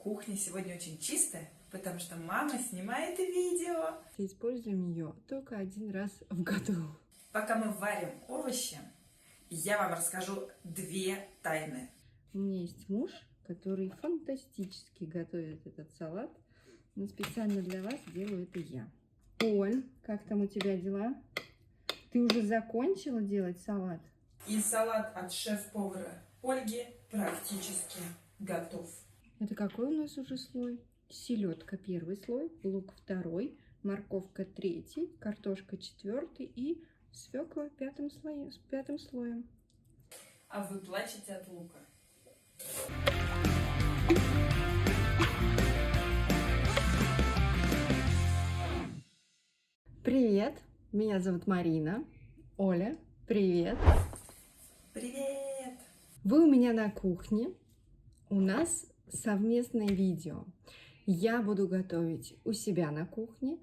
Кухня сегодня очень чистая, потому что мама снимает видео. Используем ее только один раз в году. Пока мы варим овощи, я вам расскажу две тайны. У меня есть муж, который фантастически готовит этот салат, но специально для вас делаю это я. Оль, как там у тебя дела? Ты уже закончила делать салат? И салат от шеф-повара Ольги практически готов. Это какой у нас уже слой? Селедка первый слой, лук второй, морковка третий, картошка четвертый и свекла пятым слоем. А вы плачете от лука? Привет, меня зовут Марина. Оля, привет. Привет! Вы у меня на кухне. У нас совместное видео. Я буду готовить у себя на кухне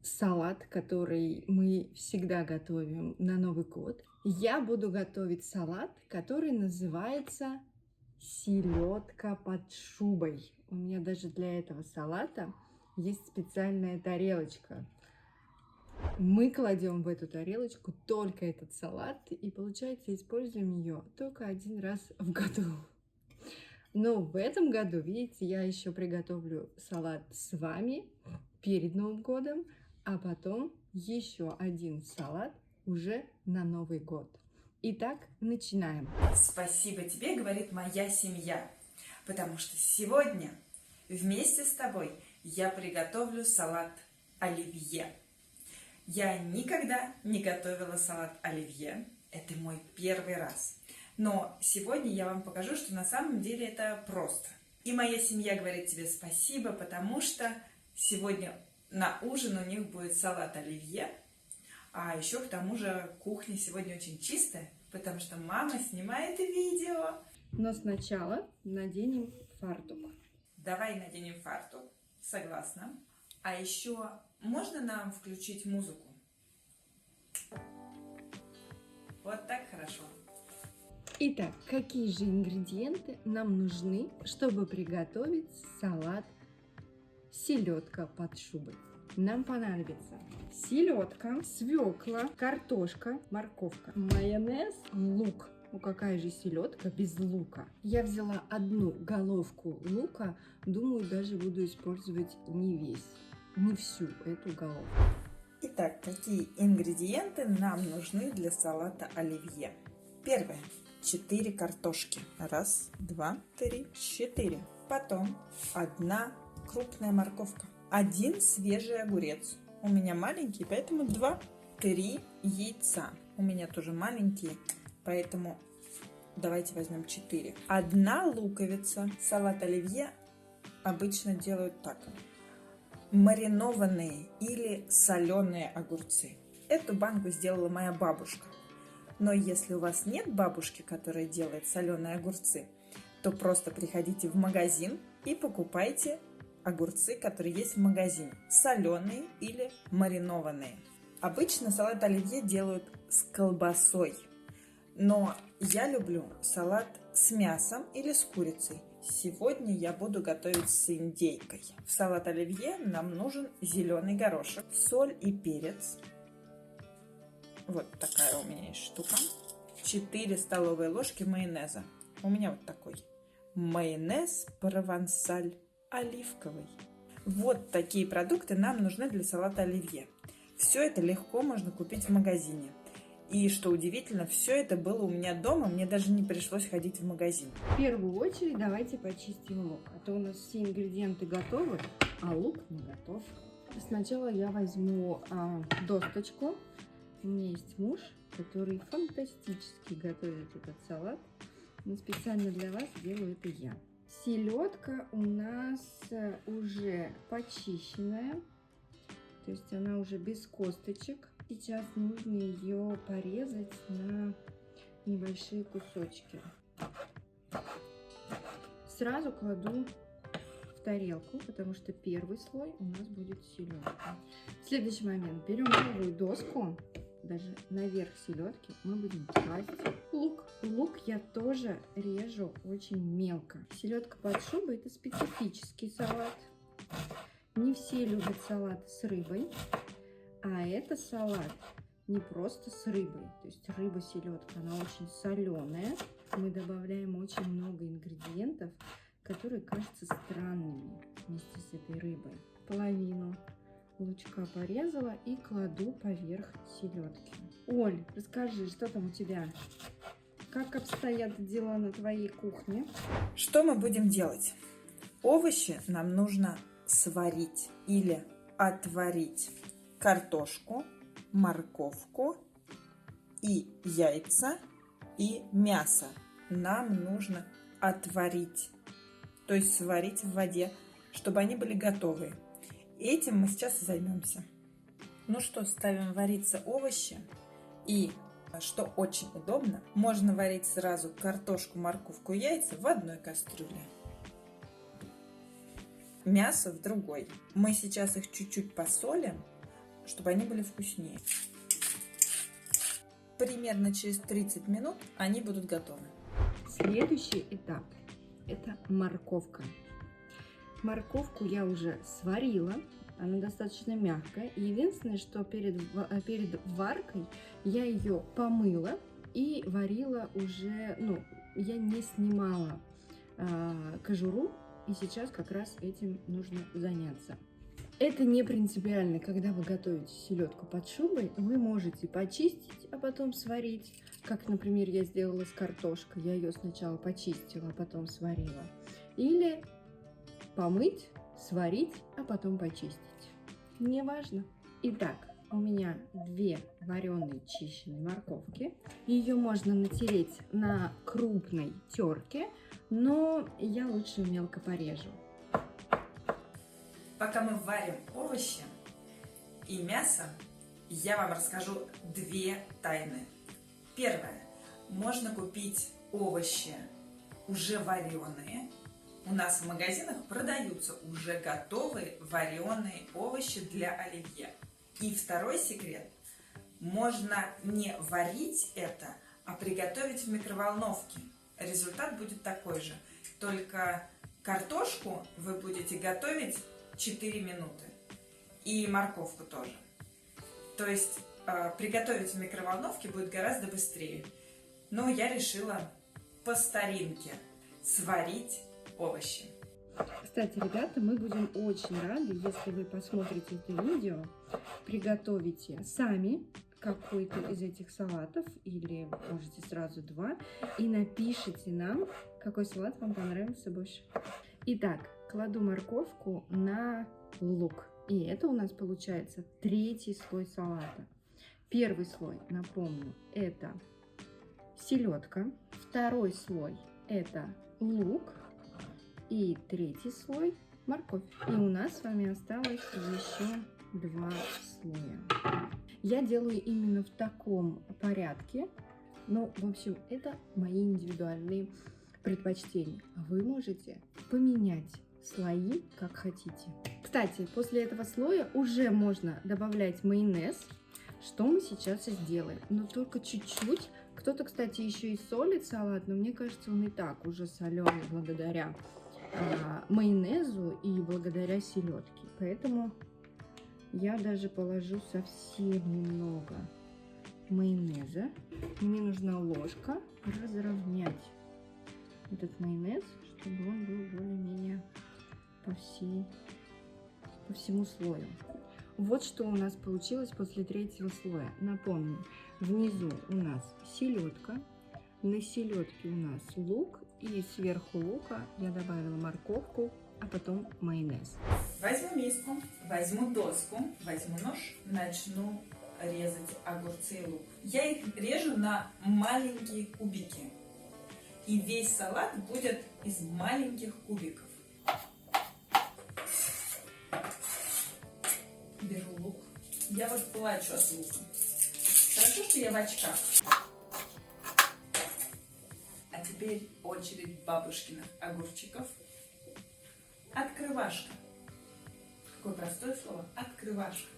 салат, который мы всегда готовим на Новый год. Я буду готовить салат, который называется селедка под шубой. У меня даже для этого салата есть специальная тарелочка. Мы кладем в эту тарелочку только этот салат и, получается, используем ее только один раз в году. Но в этом году, видите, я еще приготовлю салат с вами перед Новым годом, а потом еще один салат уже на Новый год. Итак, начинаем. Спасибо тебе, говорит моя семья, потому что сегодня вместе с тобой я приготовлю салат оливье. Я никогда не готовила салат оливье, это мой первый раз. Но сегодня я вам покажу, что на самом деле это просто. И моя семья говорит тебе спасибо, потому что сегодня на ужин у них будет салат оливье. А еще к тому же кухня сегодня очень чистая, потому что мама снимает видео. Но сначала наденем фартук. Давай наденем фартук. Согласна. А еще можно нам включить музыку? Вот так хорошо. Итак, какие же ингредиенты нам нужны, чтобы приготовить салат селедка под шубой? Нам понадобится селедка, свекла, картошка, морковка, майонез, лук. Ну какая же селедка без лука? Я взяла одну головку лука, думаю, даже буду использовать не всю эту головку. Итак, какие ингредиенты нам нужны для салата оливье? Первое. 4 картошки. 1, 2, 3, 4. Потом 1 крупная морковка. 1 свежий огурец. У меня маленький, поэтому 2. 3 яйца. У меня тоже маленькие, поэтому давайте возьмем 4. 1 луковица. Салат оливье обычно делают так. Маринованные или соленые огурцы. Эту банку сделала моя бабушка. Но если у вас нет бабушки, которая делает соленые огурцы, то просто приходите в магазин и покупайте огурцы, которые есть в магазине. Соленые или маринованные. Обычно салат оливье делают с колбасой. Но я люблю салат с мясом или с курицей. Сегодня я буду готовить с индейкой. В салат оливье нам нужен зеленый горошек, соль и перец. Вот такая у меня есть штука. 4 столовые ложки майонеза. У меня вот такой. Майонез провансаль оливковый. Вот такие продукты нам нужны для салата оливье. Все это легко можно купить в магазине. И что удивительно, все это было у меня дома, мне даже не пришлось ходить в магазин. В первую очередь давайте почистим лук, а то у нас все ингредиенты готовы, а лук не готов. Сначала я возьму досточку. У меня есть муж, который фантастически готовит этот салат, но специально для вас делаю это я. Селедка у нас уже почищенная, то есть она уже без косточек. Сейчас нужно ее порезать на небольшие кусочки. Сразу кладу в тарелку, потому что первый слой у нас будет селедка. В следующий момент берем новую доску. даже наверх селедки мы будем класть лук. Лук я тоже режу очень мелко. Селедка под шубой — это специфический салат. Не все любят салат с рыбой, а это салат не просто с рыбой. То есть рыба-селедка, она очень соленая. Мы добавляем очень много ингредиентов, которые кажутся странными вместе с этой рыбой. Половину лучка порезала и кладу поверх селедки. Оль, расскажи, что там у тебя? Как обстоят дела на твоей кухне? Что мы будем делать? Овощи нам нужно сварить или отварить. Картошку, морковку и яйца и мясо нам нужно отварить, то есть сварить в воде, чтобы они были готовы. Этим мы сейчас займемся. Ну что, ставим вариться овощи. И, что очень удобно, можно варить сразу картошку, морковку и яйца в одной кастрюле. Мясо в другой. Мы сейчас их чуть-чуть посолим, чтобы они были вкуснее. Примерно через 30 минут они будут готовы. Следующий этап – это морковка. Морковку я уже сварила, она достаточно мягкая. Единственное, что перед варкой я ее помыла и варила уже, я не снимала кожуру, и сейчас как раз этим нужно заняться. Это не принципиально, когда вы готовите селедку под шубой, вы можете почистить, а потом сварить. Как, например, я сделала с картошкой, я ее сначала почистила, а потом сварила. Или помыть, сварить, а потом почистить. Неважно. Итак, у меня 2 вареные чищенные морковки. Ее можно натереть на крупной терке, но я лучше мелко порежу. Пока мы варим овощи и мясо, я вам расскажу 2 тайны. Первое. Можно купить овощи уже вареные. У нас в магазинах продаются уже готовые вареные овощи для оливье. И второй секрет. Можно не варить это, а приготовить в микроволновке. Результат будет такой же. Только картошку вы будете готовить 4 минуты. И морковку тоже. То есть приготовить в микроволновке будет гораздо быстрее. Но я решила по старинке сварить овощи. Кстати, ребята, мы будем очень рады, если вы посмотрите это видео, приготовите сами какой-то из этих салатов, или можете сразу 2, и напишите нам, какой салат вам понравился больше. Итак, кладу морковку на лук. И это у нас получается 3-й слой салата. Первый слой, напомню, это селедка. Второй слой это лук. И 3-й слой морковь. И у нас с вами осталось еще 2 слоя. Я делаю именно в таком порядке. Но, в общем, это мои индивидуальные предпочтения. Вы можете поменять слои, как хотите. Кстати, после этого слоя уже можно добавлять майонез, что мы сейчас и сделаем. Но только чуть-чуть. Кто-то, кстати, еще и солит салат, но мне кажется, он и так уже соленый благодаря майонезу и благодаря селедке. Поэтому я даже положу совсем немного майонеза. Мне нужна ложка разровнять этот майонез, чтобы он был более-менее по всему слою. Вот что у нас получилось после 3-го слоя. Напомню, внизу у нас селедка, на селедке у нас лук, и сверху лука я добавила морковку, а потом майонез. Возьму миску, возьму доску, возьму нож, начну резать огурцы и лук. Я их режу на маленькие кубики. И весь салат будет из маленьких кубиков. Беру лук. Я вот плачу от лука. Хорошо, что я в очках. А теперь очередь бабушкиных огурчиков. Открывашка. Какое простое слово. Открывашка.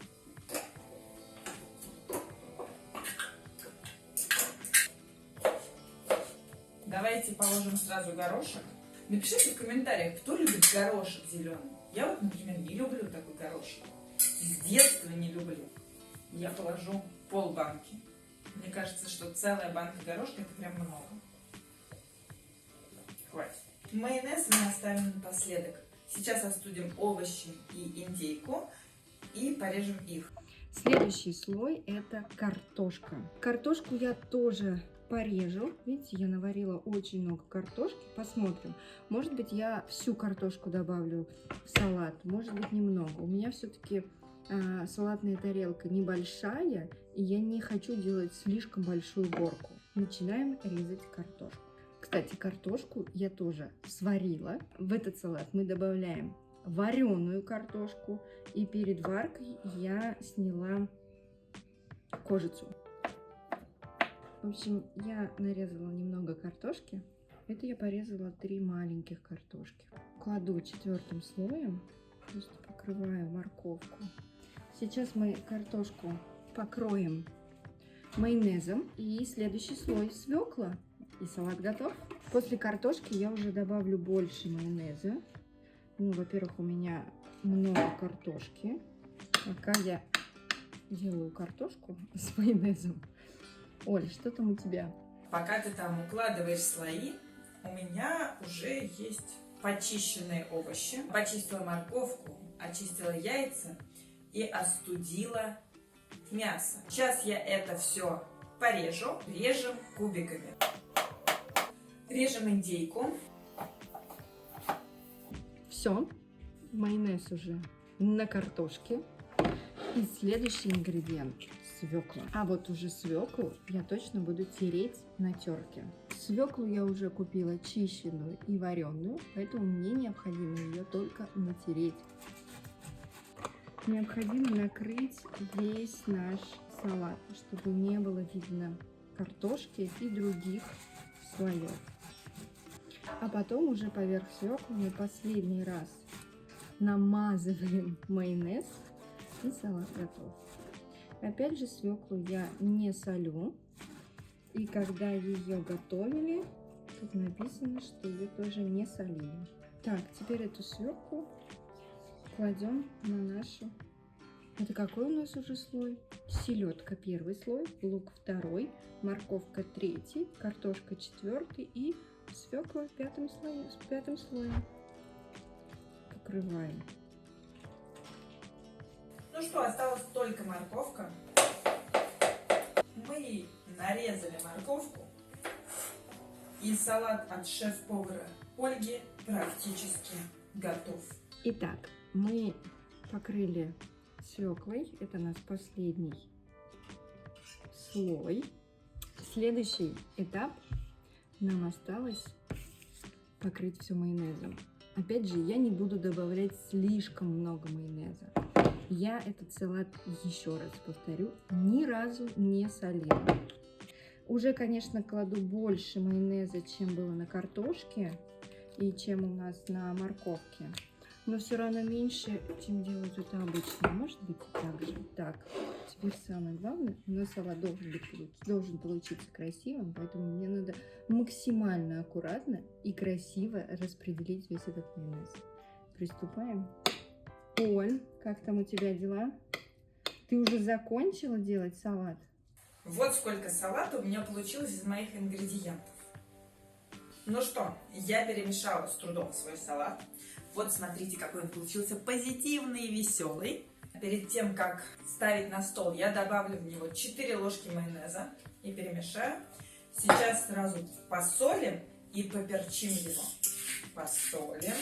давайте положим сразу горошек. Напишите в комментариях, кто любит горошек зеленый. Я вот, например, не люблю такой горошек. С детства не люблю. Я положу полбанки. Мне кажется, что целая банка горошка это прям много. Хватит. Майонез мы оставим напоследок. Сейчас остудим овощи и индейку и порежем их. Следующий слой это картошка. Картошку я тоже порежу. Видите, я наварила очень много картошки. Посмотрим. Может быть, я всю картошку добавлю в салат, может быть, немного. У меня все-таки салатная тарелка небольшая, и я не хочу делать слишком большую горку. Начинаем резать картошку. Кстати, картошку я тоже сварила. В этот салат мы добавляем вареную картошку, и перед варкой я сняла кожицу. В общем, я нарезала немного картошки. Это я порезала 3 маленьких картошки. Кладу 4-м слоем, просто покрываю морковку. Сейчас мы картошку покроем майонезом, и следующий слой свекла, и салат готов. После картошки я уже добавлю больше майонеза. Ну, во-первых, у меня много картошки. Пока я делаю картошку с майонезом. Оль, что там у тебя? Пока ты там укладываешь слои, у меня уже есть почищенные овощи. Почистила морковку, очистила яйца и остудила мясо. Сейчас я это все порежу. Режем кубиками. Режем индейку. Все, майонез уже на картошке. И следующий ингредиент – свекла. А вот уже свеклу я точно буду тереть на терке. Свеклу я уже купила чищенную и вареную, поэтому мне необходимо ее только натереть. Необходимо накрыть весь наш салат, чтобы не было видно картошки и других слоев. А потом уже поверх свеклы мы последний раз намазываем майонез, и салат готов. Опять же, свеклу я не солю, и когда ее готовили, тут написано, что ее тоже не солили. Так, теперь эту свеклу кладем на нашу. Это какой у нас уже слой? Селедка 1 слой, лук 2, морковка 3, картошка 4 и свекла 5 слоем. Покрываем. Ну что, осталась только морковка. Мы нарезали морковку. И салат от шеф-повара Ольги практически готов. Итак, мы покрыли свеклой. Это у нас последний слой. Следующий этап. Нам осталось покрыть все майонезом. Опять же, я не буду добавлять слишком много майонеза. Я этот салат, еще раз повторю, ни разу не солила. Уже, конечно, кладу больше майонеза, чем было на картошке и чем у нас на морковке. Но все равно меньше, чем делают это обычно. Может быть и так же. Так, теперь самое главное, у нас салат должен получиться красивым, поэтому мне надо максимально аккуратно и красиво распределить весь этот майонез. Приступаем. Оль, как там у тебя дела? Ты уже закончила делать салат? Вот сколько салата у меня получилось из моих ингредиентов. Ну что, я перемешала с трудом свой салат. Вот смотрите, какой он получился позитивный и веселый. Перед тем, как ставить на стол, я добавлю в него 4 ложки майонеза и перемешаю. Сейчас сразу посолим и поперчим его. Посолим.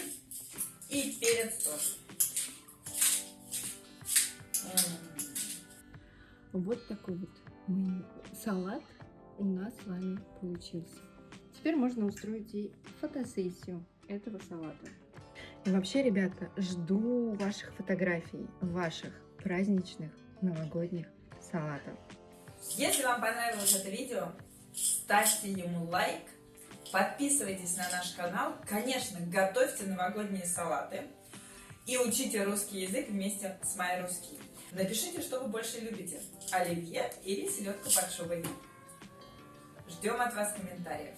И перец тоже. Вот такой вот салат у нас с вами получился. Теперь можно устроить и фотосессию этого салата. И вообще, ребята, жду ваших фотографий, ваших праздничных новогодних салатов. Если вам понравилось это видео, ставьте ему лайк, подписывайтесь на наш канал, конечно, готовьте новогодние салаты и учите русский язык вместе с MyRusский. Напишите, что вы больше любите, оливье или селедку под шубой. Ждем от вас комментариев.